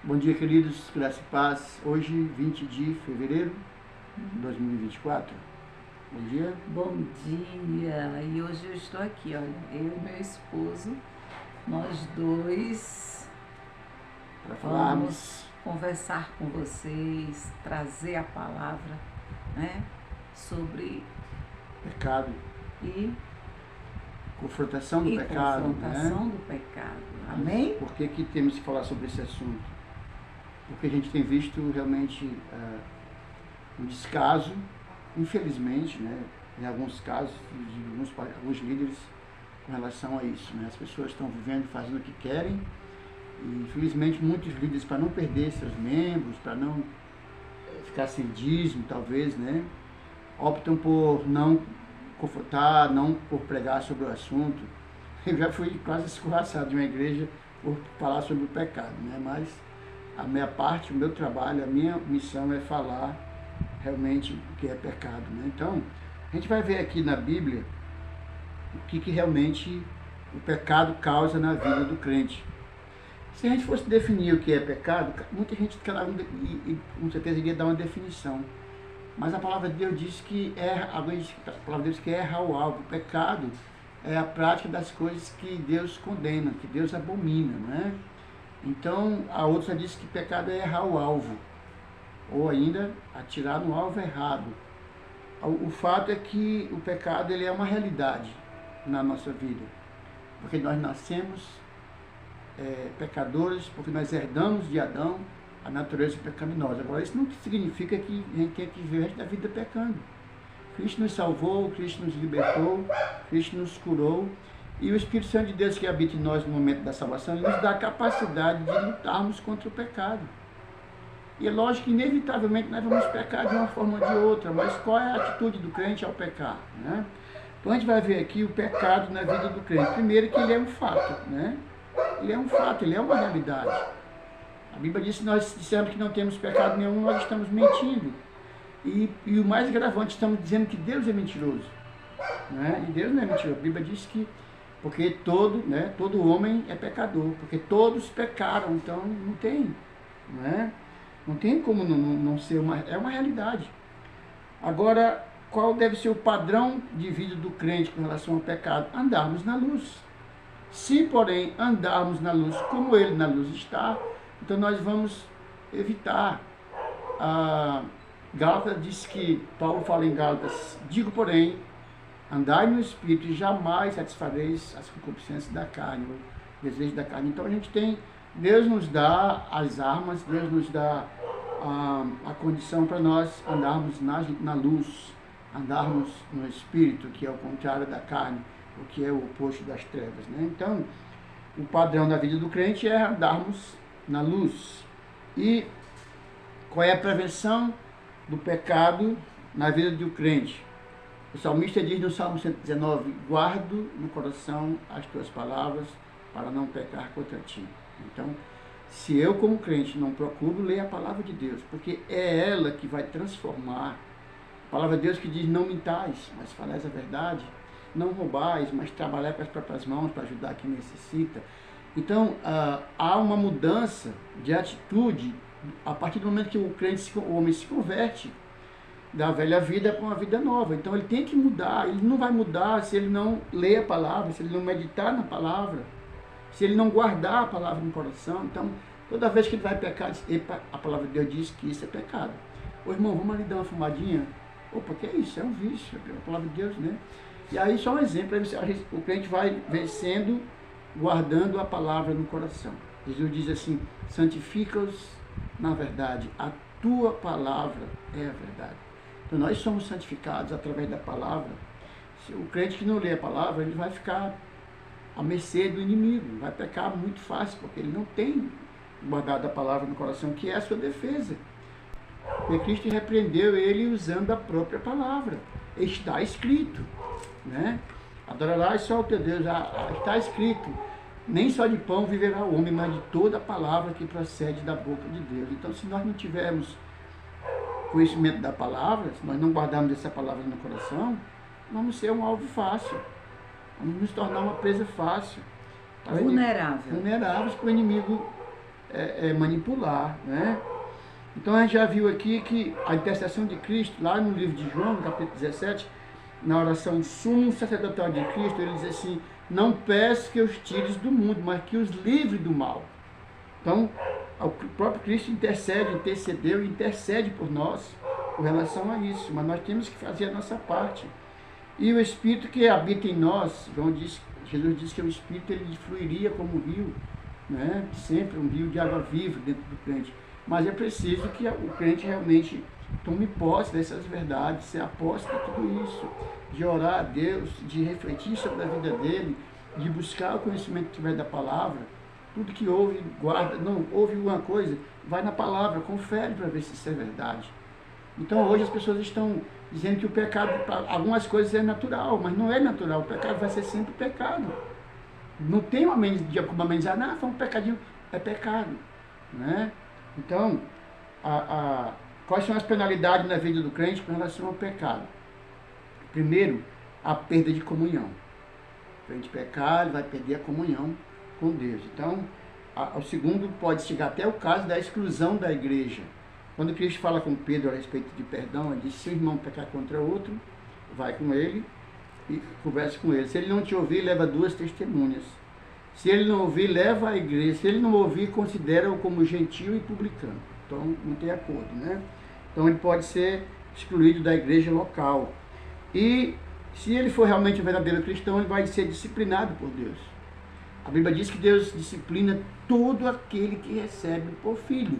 Bom dia, queridos, graça e paz. Hoje, 20 de fevereiro de 2024. Bom dia. Bom dia! E hoje eu estou aqui, olha, eu e meu esposo, nós dois Para vamos falarmos conversar com vocês, trazer a palavra, né, sobre pecado, e, confrontação do e pecado, confrontação né? do pecado. Amém? Por que temos que falar sobre esse assunto? Porque a gente tem visto realmente um descaso, infelizmente, né, em alguns casos, de alguns líderes com relação a isso, né? As pessoas estão vivendo, fazendo o que querem, e infelizmente muitos líderes, para não perder seus membros, para não ficar sem dízimo, talvez, né, optam por não confrontar, não por pregar sobre o assunto. Eu já fui quase escorraçado de uma igreja por falar sobre o pecado, né? Mas a minha parte, o meu trabalho, a minha missão é falar realmente o que é pecado, né? Então, a gente vai ver aqui na Bíblia o que realmente o pecado causa na vida do crente. Se a gente fosse definir o que é pecado, muita gente, com certeza, iria dar uma definição. Mas a palavra de Deus diz que a palavra de Deus que erra o alvo. O pecado é a prática das coisas que Deus condena, que Deus abomina, né? Então, a outra diz que pecado é errar o alvo, ou ainda atirar no alvo errado. O fato é que o pecado ele é uma realidade na nossa vida, porque nós nascemos pecadores, porque nós herdamos de Adão a natureza pecaminosa. Agora, isso não significa que a gente tenha que viver o resto da vida pecando. Cristo nos salvou, Cristo nos libertou, Cristo nos curou, e o Espírito Santo de Deus que habita em nós no momento da salvação, ele nos dá a capacidade de lutarmos contra o pecado. E é lógico que, inevitavelmente, nós vamos pecar de uma forma ou de outra, mas qual é a atitude do crente ao pecar, né? Então, a gente vai ver aqui o pecado na vida do crente. Primeiro, que ele é um fato, né? Ele é um fato, ele é uma realidade. A Bíblia diz que nós dissemos que não temos pecado nenhum, nós estamos mentindo. E o mais agravante, estamos dizendo que Deus é mentiroso, né? E Deus não é mentiroso. A Bíblia diz que porque todo homem é pecador, porque todos pecaram, então não tem, né? Não tem como não ser é uma realidade. Agora, qual deve ser o padrão de vida do crente com relação ao pecado? Andarmos na luz. Se, porém, andarmos na luz como ele na luz está, então nós vamos evitar. Gálatas diz que, Paulo fala em Gálatas, digo, porém, andai no Espírito e jamais satisfareis as concupiscências da carne, o desejo da carne. Então a gente tem, Deus nos dá as armas, Deus nos dá a condição para nós andarmos na luz, andarmos no Espírito, que é o contrário da carne, o que é o oposto das trevas, né? Então, o padrão da vida do crente é andarmos na luz. E qual é a prevenção do pecado na vida do crente? O salmista diz no Salmo 119, guardo no coração as tuas palavras para não pecar contra ti. Então, se eu como crente não procuro ler a palavra de Deus, porque é ela que vai transformar. A palavra de Deus que diz, não mintais, mas falais a verdade. Não roubais, mas trabalhar com as próprias mãos para ajudar quem necessita. Então, há uma mudança de atitude a partir do momento que o homem se converte da velha vida para uma vida nova. Então, ele tem que mudar. Ele não vai mudar se ele não ler a palavra, se ele não meditar na palavra, se ele não guardar a palavra no coração. Então, toda vez que ele vai pecar, a palavra de Deus diz que isso é pecado. Ô irmão, vamos ali dar uma fumadinha? Opa, que é isso? É um vício, é a palavra de Deus, né? E aí, só um exemplo, o crente vai vencendo, guardando a palavra no coração. Jesus diz assim, santifica-os na verdade, a tua palavra é a verdade. Então, nós somos santificados através da palavra. Se o crente que não lê a palavra, ele vai ficar à mercê do inimigo, vai pecar muito fácil, porque ele não tem guardado a palavra no coração, que é a sua defesa. Porque Cristo repreendeu ele usando a própria palavra. Está escrito, né? Adorarás só o teu Deus. Está escrito, nem só de pão viverá o homem, mas de toda a palavra que procede da boca de Deus. Então, se nós não tivermos conhecimento da palavra, se nós não guardarmos essa palavra no coração, vamos ser um alvo fácil. Vamos nos tornar uma presa fácil. Vulnerável. Vulneráveis para o inimigo manipular, né? Então a gente já viu aqui que a intercessão de Cristo, lá no livro de João, no capítulo 17, na oração sumo sacerdotal de Cristo, ele diz assim: não peço que os tires do mundo, mas que os livre do mal. Então, o próprio Cristo intercedeu e intercede por nós com relação a isso, mas nós temos que fazer a nossa parte. E o Espírito que habita em nós, Jesus disse que o Espírito ele fluiria como um rio, né? Sempre um rio de água viva dentro do crente. Mas é preciso que o crente realmente tome posse dessas verdades, se aposte de tudo isso, de orar a Deus, de refletir sobre a vida dele, de buscar o conhecimento que tiver da palavra. Tudo que ouve, guarda. Não ouve uma coisa, vai na palavra, confere para ver se isso é verdade. Então hoje as pessoas estão dizendo que o pecado, para algumas coisas é natural, mas não é natural. O pecado vai ser sempre pecado. Não tem uma dia como amenizar, não, foi um pecadinho, é pecado, né? Então, quais são as penalidades na vida do crente com relação ao pecado? Primeiro, a perda de comunhão. O crente pecar, ele vai perder a comunhão com Deus. Então, o segundo pode chegar até o caso da exclusão da igreja. Quando Cristo fala com Pedro a respeito de perdão, ele diz: se o irmão pecar contra outro, vai com ele e converse com ele. Se ele não te ouvir, leva 2 testemunhas. Se ele não ouvir, leva à igreja. Se ele não ouvir, considera-o como gentio e publicano. Então, não tem acordo, né? Então, ele pode ser excluído da igreja local. E, se ele for realmente um verdadeiro cristão, ele vai ser disciplinado por Deus. A Bíblia diz que Deus disciplina todo aquele que recebe por filho.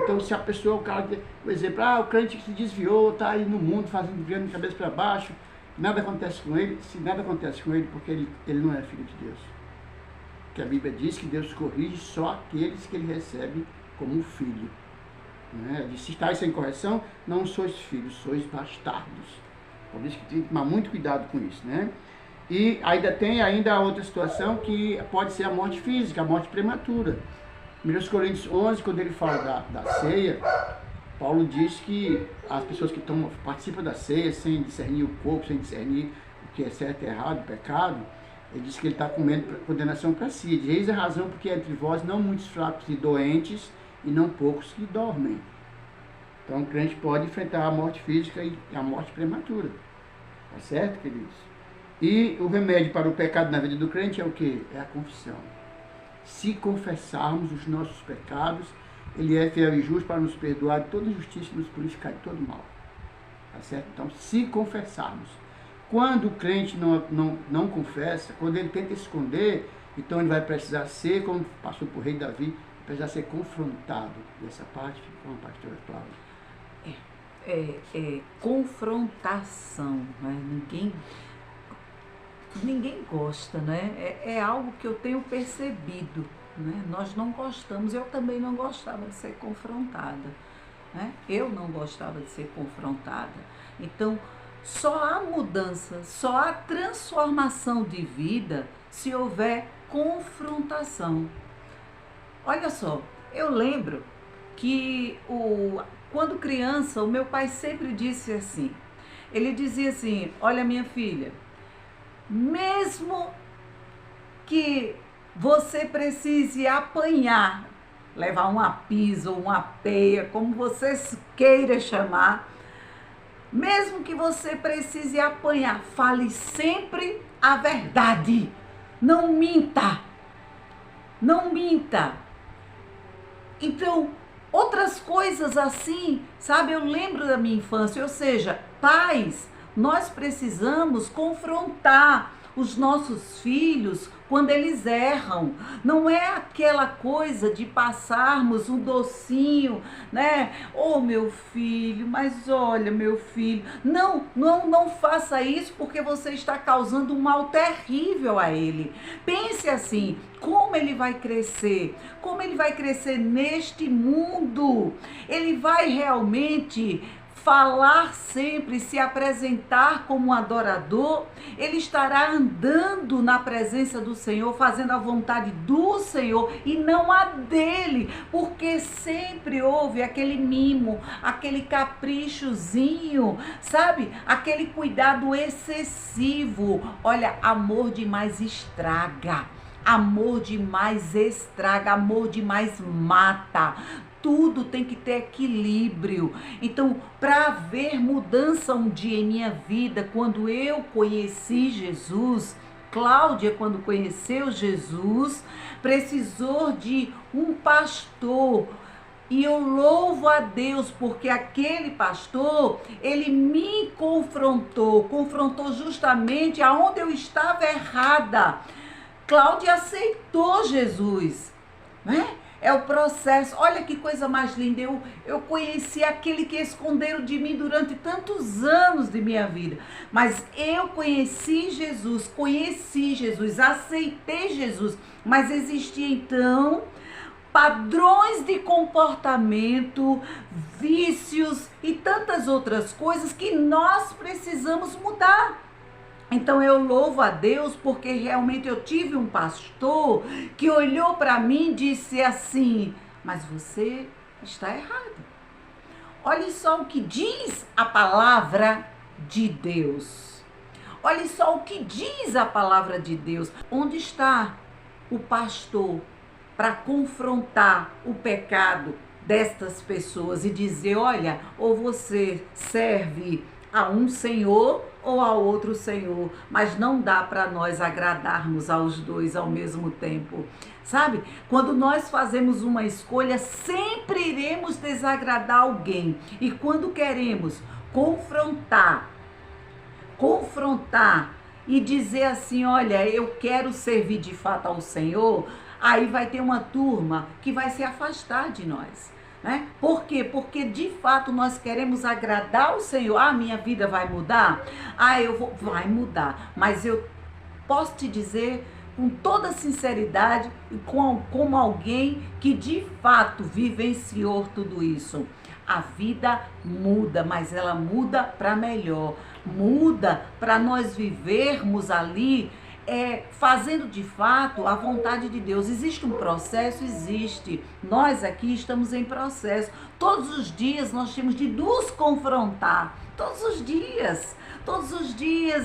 Então, se a pessoa, por exemplo, o crente que se desviou, está aí no mundo, virando de cabeça para baixo, nada acontece com ele. Se nada acontece com ele, porque ele não é filho de Deus. Porque a Bíblia diz que Deus corrige só aqueles que ele recebe como filho. Diz: se estáis sem correção, não sois filhos, sois bastardos. Por isso que tem que tomar muito cuidado com isso, né? E ainda tem a outra situação que pode ser a morte física, a morte prematura. 1 Coríntios 11, quando ele fala da ceia, Paulo diz que as pessoas que participam da ceia sem discernir o corpo, sem discernir o que é certo e errado, o pecado, ele diz que ele está comendo condenação para si. Diz: eis a razão porque entre vós não muitos fracos e doentes, e não poucos que dormem. Então o crente pode enfrentar a morte física e a morte prematura. Tá certo, queridos? E o remédio para o pecado na vida do crente é o quê? É a confissão. Se confessarmos os nossos pecados, ele é fiel e justo para nos perdoar de toda injustiça e nos purificar de todo mal. Tá certo? Então, se confessarmos. Quando o crente não confessa, quando ele tenta esconder, então ele vai precisar ser, como passou por rei Davi, precisar ser confrontado. E essa parte, com a pastora Cláudia. Confrontação, né? Ninguém gosta, né? É algo que eu tenho percebido, né? Nós não gostamos, eu também não gostava de ser confrontada, né? Eu não gostava de ser confrontada. Então, só há mudança, só há transformação de vida se houver confrontação. Olha só, eu lembro que quando criança, o meu pai sempre disse assim, ele dizia assim: olha, minha filha, mesmo que você precise apanhar, levar uma pisa ou uma peia, como você queira chamar, mesmo que você precise apanhar, fale sempre a verdade. Não minta. Não minta. Então, outras coisas assim, sabe? Eu lembro da minha infância, ou seja, pais, nós precisamos confrontar os nossos filhos quando eles erram. Não é aquela coisa de passarmos um docinho, né? Oh, meu filho, mas olha, meu filho. Não faça isso, porque você está causando um mal terrível a ele. Pense assim, como ele vai crescer? Como ele vai crescer neste mundo? Ele vai realmente falar sempre, se apresentar como um adorador? Ele estará andando na presença do Senhor, fazendo a vontade do Senhor e não a dele, porque sempre houve aquele mimo, aquele caprichozinho, sabe? Aquele cuidado excessivo. Olha, amor demais estraga. Amor demais estraga, amor demais mata. Tudo tem que ter equilíbrio. Então, para haver mudança um dia em minha vida, quando eu conheci Jesus, Cláudia, quando conheceu Jesus, precisou de um pastor. E eu louvo a Deus porque aquele pastor, ele me confrontou justamente aonde eu estava errada. Cláudia aceitou Jesus, né? É o processo. Olha que coisa mais linda. Eu conheci aquele que esconderam de mim durante tantos anos de minha vida. Mas eu conheci Jesus, aceitei Jesus. Mas existia então padrões de comportamento, vícios e tantas outras coisas que nós precisamos mudar. Então eu louvo a Deus porque realmente eu tive um pastor que olhou para mim e disse assim: mas você está errado. Olhe só o que diz a palavra de Deus. Olhe só o que diz a palavra de Deus. Onde está o pastor para confrontar o pecado destas pessoas e dizer: olha, ou você serve a um Senhor ou a outro Senhor, mas não dá para nós agradarmos aos dois ao mesmo tempo. Sabe? Quando nós fazemos uma escolha, sempre iremos desagradar alguém. E quando queremos confrontar e dizer assim: olha, eu quero servir de fato ao Senhor, aí vai ter uma turma que vai se afastar de nós. Né? Por quê? Porque de fato nós queremos agradar o Senhor. Ah, minha vida vai mudar? Vai mudar. Mas eu posso te dizer com toda sinceridade, como alguém que de fato vivenciou tudo isso. A vida muda, mas ela muda para melhor. Muda para nós vivermos ali fazendo de fato a vontade de Deus. Existe um processo? Existe. Nós aqui estamos em processo. Todos os dias nós temos de nos confrontar. Todos os dias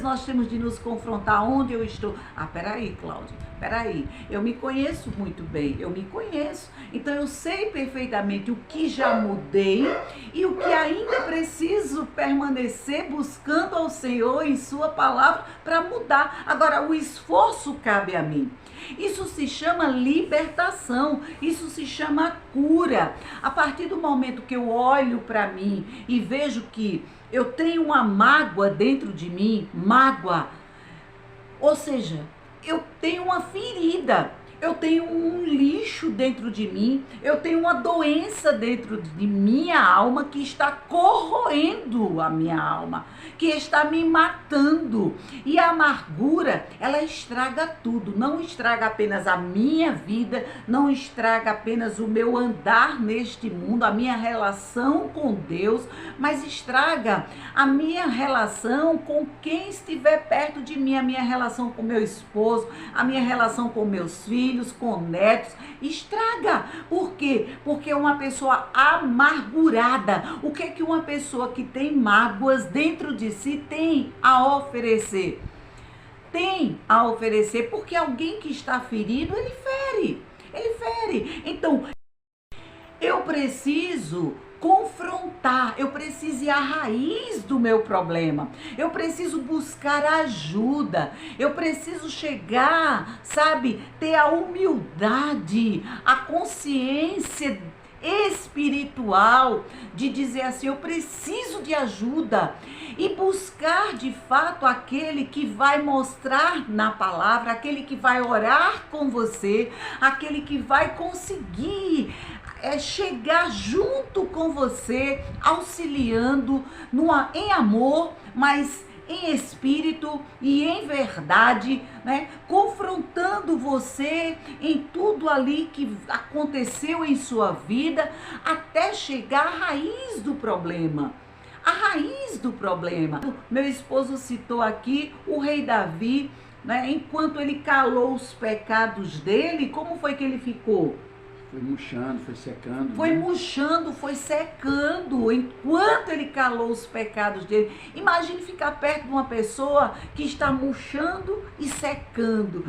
nós temos de nos confrontar. Onde eu estou? Peraí, Cláudia, peraí. Eu me conheço muito bem, eu me conheço. Então eu sei perfeitamente o que já mudei e o que ainda preciso permanecer buscando ao Senhor em sua palavra para mudar. Agora, o esforço cabe a mim. Isso se chama libertação, isso se chama cura. A partir do momento que eu olho para mim e vejo que eu tenho uma mágoa dentro de mim, ou seja, eu tenho uma ferida, eu tenho um lixo dentro de mim, eu tenho uma doença dentro de minha alma que está corroendo a minha alma, que está me matando. E a amargura, ela estraga tudo, não estraga apenas a minha vida, não estraga apenas o meu andar neste mundo, a minha relação com Deus, mas estraga a minha relação com quem estiver perto de mim, a minha relação com meu esposo, a minha relação com meus filhos, com netos, estraga. Por quê? Porque é uma pessoa amargurada. O que é que uma pessoa que tem mágoas dentro de si tem a oferecer? Tem a oferecer, porque alguém que está ferido, ele fere. Então, eu preciso confrontar, eu preciso ir à raiz do meu problema, eu preciso buscar ajuda, eu preciso chegar, sabe, ter a humildade, a consciência espiritual de dizer assim: eu preciso de ajuda, e buscar de fato aquele que vai mostrar na palavra, aquele que vai orar com você, aquele que vai conseguir chegar junto com você, auxiliando em amor, mas em espírito e em verdade, né? Confrontando você em tudo ali que aconteceu em sua vida, até chegar à raiz do problema. A raiz do problema. Meu esposo citou aqui o rei Davi, né? Enquanto ele calou os pecados dele, como foi que ele ficou? Foi murchando, foi secando. Foi né? murchando, foi secando, enquanto ele calou os pecados dele. Imagine ficar perto de uma pessoa que está murchando e secando.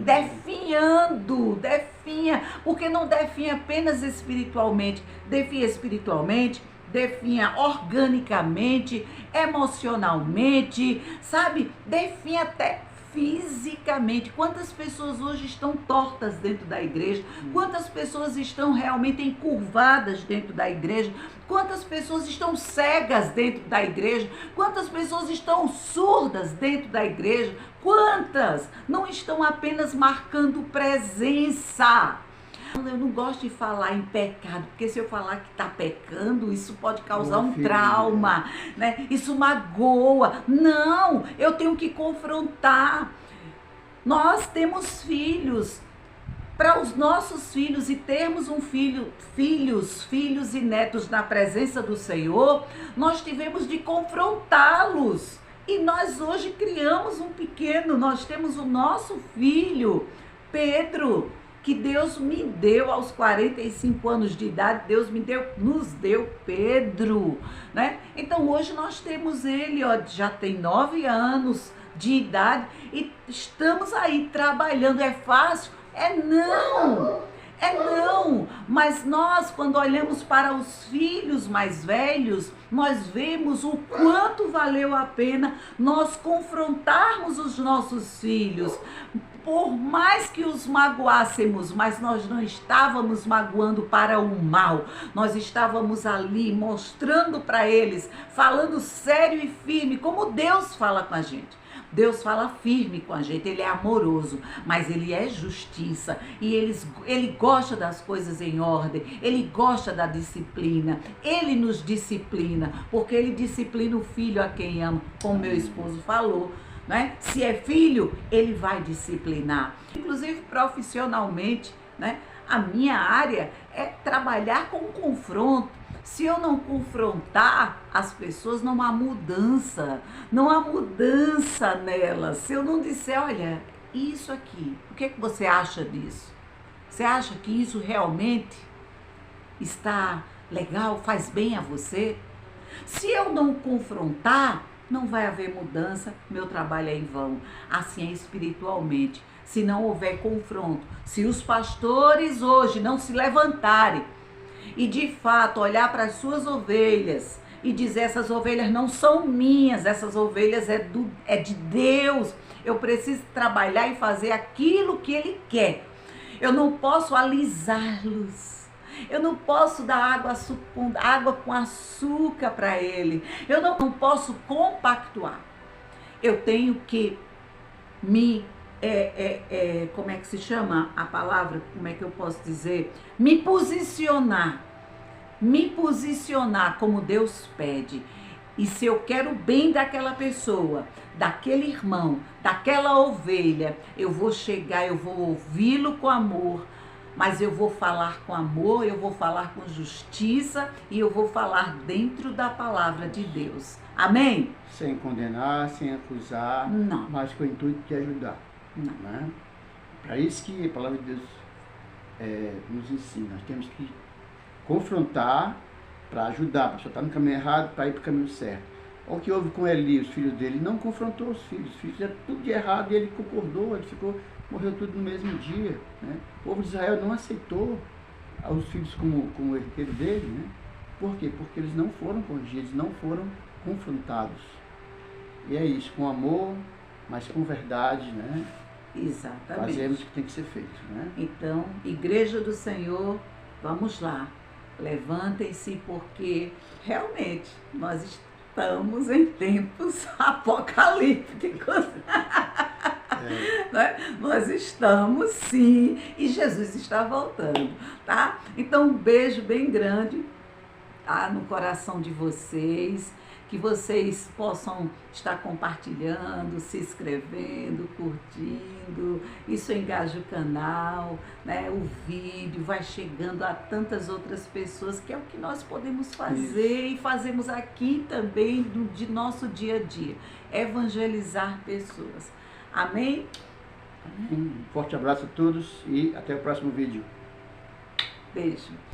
Definhando. Definha. Porque não definha apenas espiritualmente, definha espiritualmente, definha organicamente, emocionalmente, sabe? Definha até fisicamente. Quantas pessoas hoje estão tortas dentro da igreja? Quantas pessoas estão realmente encurvadas dentro da igreja? Quantas pessoas estão cegas dentro da igreja? Quantas pessoas estão surdas dentro da igreja? Quantas não estão apenas marcando presença? Eu não gosto de falar em pecado, porque se eu falar que está pecando, isso pode causar um trauma, né? Isso magoa. Não, eu tenho que confrontar. Nós temos filhos. Para os nossos filhos e termos filhos e netos na presença do Senhor, nós tivemos de confrontá-los. E nós hoje criamos um pequeno, nós temos o nosso filho, Pedro, que Deus me deu aos 45 anos de idade, nos deu Pedro, né? Então hoje nós temos ele, ó, já tem 9 anos de idade e estamos aí trabalhando. É fácil? É não, mas nós, quando olhamos para os filhos mais velhos, nós vemos o quanto valeu a pena nós confrontarmos os nossos filhos. Por mais que os magoássemos, mas nós não estávamos magoando para o mal. Nós estávamos ali mostrando para eles, falando sério e firme, como Deus fala com a gente. Deus fala firme com a gente, Ele é amoroso, mas Ele é justiça. E Ele gosta das coisas em ordem, Ele gosta da disciplina. Ele nos disciplina, porque Ele disciplina o filho a quem ama, como meu esposo falou. Né? Se é filho, ele vai disciplinar. Inclusive profissionalmente, né? A minha área é trabalhar com confronto. Se eu não confrontar as pessoas, não há mudança nelas. Se eu não disser, olha, isso aqui, o que você acha disso? Você acha que isso realmente está legal, faz bem a você? Se eu não confrontar, não vai haver mudança, meu trabalho é em vão. Assim é espiritualmente. Se não houver confronto, se os pastores hoje não se levantarem e de fato olhar para as suas ovelhas e dizer, essas ovelhas não são minhas, essas ovelhas é de Deus, eu preciso trabalhar e fazer aquilo que Ele quer. Eu não posso alisá-los. Eu não posso dar água com açúcar para ele. Eu não posso compactuar. Eu tenho que como é que se chama a palavra? Como é que eu posso dizer? Me posicionar como Deus pede. E se eu quero o bem daquela pessoa, daquele irmão, daquela ovelha, eu vou chegar, eu vou ouvi-lo com amor, mas eu vou falar com amor, eu vou falar com justiça e eu vou falar dentro da palavra de Deus. Amém? Sem condenar, sem acusar, não, mas com o intuito de ajudar. Não. Né? Para isso que a palavra de Deus nos ensina. Nós temos que confrontar para ajudar, para estar no caminho errado, para ir para o caminho certo. Olha o que houve com Eli, os filhos dele. Ele não confrontou os filhos fizeram tudo de errado e ele concordou, morreu tudo no mesmo dia. Né? O povo de Israel não aceitou os filhos como herdeiro dele. Né? Por quê? Porque eles não foram corrigidos, não foram confrontados. E é isso, com amor, mas com verdade, né? Exatamente. Fazemos o que tem que ser feito. Né? Então, Igreja do Senhor, vamos lá. Levantem-se, porque realmente nós estamos em tempos apocalípticos. Né? Nós estamos, sim, e Jesus está voltando, tá? Então, um beijo bem grande, tá? No coração de vocês, que vocês possam estar compartilhando, se inscrevendo, curtindo, isso engaja o canal, né? O vídeo vai chegando a tantas outras pessoas, que é o que nós podemos fazer e fazemos aqui também de nosso dia a dia, evangelizar pessoas. Amém? Um forte abraço a todos e até o próximo vídeo. Beijo.